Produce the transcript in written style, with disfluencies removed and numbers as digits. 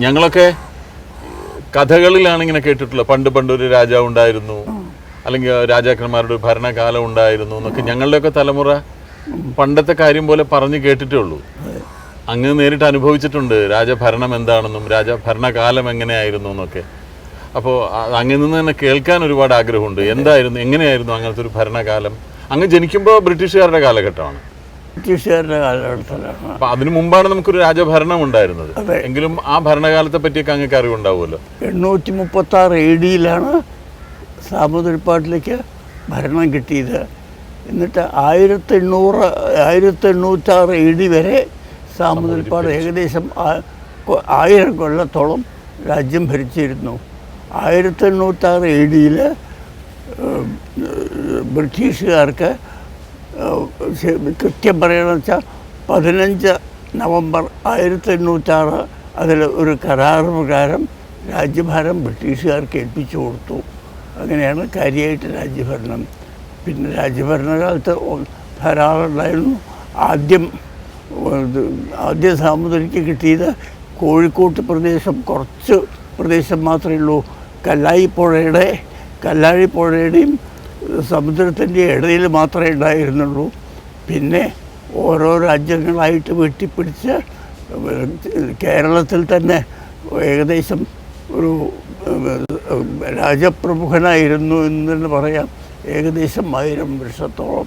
ഞങ്ങളൊക്കെ കഥകളിലാണ് ഇങ്ങനെ കേട്ടിട്ടുള്ളത്. പണ്ട് ഒരു രാജാവ് ഉണ്ടായിരുന്നു, അല്ലെങ്കിൽ രാജാക്കന്മാരുടെ ഒരു ഭരണകാലം ഉണ്ടായിരുന്നു എന്നൊക്കെ ഞങ്ങളുടെയൊക്കെ തലമുറ പണ്ടത്തെ കാര്യം പോലെ പറഞ്ഞു കേട്ടിട്ടേ ഉള്ളൂ. അങ്ങ് നേരിട്ട് അനുഭവിച്ചിട്ടുണ്ട് രാജഭരണം എന്താണെന്നും രാജഭരണകാലം എങ്ങനെയായിരുന്നു എന്നൊക്കെ. അപ്പോൾ അങ്ങിൽ നിന്ന് തന്നെ കേൾക്കാൻ ഒരുപാട് ആഗ്രഹമുണ്ട്. എന്തായിരുന്നു, എങ്ങനെയായിരുന്നു അങ്ങനത്തെ ഒരു ഭരണകാലം? അങ്ങ് ജനിക്കുമ്പോൾ ബ്രിട്ടീഷുകാരുടെ കാലഘട്ടമാണ്. ബ്രിട്ടീഷുകാരുടെ കാലഘട്ടത്തിലാണ്. അപ്പം അതിനു മുമ്പാണ് നമുക്കൊരു രാജഭരണം ഉണ്ടായിരുന്നത്. എങ്കിലും ആ ഭരണകാലത്തെ പറ്റിയൊക്കെ അങ്ങക്ക് അറിവുണ്ടാവുമല്ലോ. 836 AD സാമൂതിരിപ്പാട്ടിലേക്ക് ഭരണം കിട്ടിയത്. എന്നിട്ട് 1806 AD വരെ സാമൂതിരിപ്പാട് ഏകദേശം 1000 കൊല്ലത്തോളം രാജ്യം ഭരിച്ചിരുന്നു. 1806 AD ബ്രിട്ടീഷുകാർക്ക് കൃത്യം പറയണമെന്ന് വെച്ചാൽ 15 നവംബർ 1806 അതിൽ ഒരു കരാർ പ്രകാരം രാജ്യഭാരം ബ്രിട്ടീഷുകാർക്ക് ഏൽപ്പിച്ചു കൊടുത്തു. അങ്ങനെയാണ് കാര്യമായിട്ട് രാജ്യഭരണം. പിന്നെ രാജ്യഭരണകാലത്ത് ധാരാളം ഉണ്ടായിരുന്നു. ആദ്യം സാമൂതിരിക്ക് കിട്ടിയത് കോഴിക്കോട്ട് പ്രദേശം, കുറച്ച് പ്രദേശം മാത്രമേ ഉള്ളൂ. കല്ലാഴി പുഴയുടെയും സമുദ്രത്തിൻ്റെ ഇടയിൽ മാത്രമേ ഉണ്ടായിരുന്നുള്ളൂ. പിന്നെ ഓരോ രാജ്യങ്ങളായിട്ട് വെട്ടിപ്പിടിച്ച് കേരളത്തിൽ തന്നെ ഏകദേശം ഒരു രാജപ്രമുഖനായിരുന്നു എന്ന് തന്നെ പറയാം. ഏകദേശം 1000 വർഷത്തോളം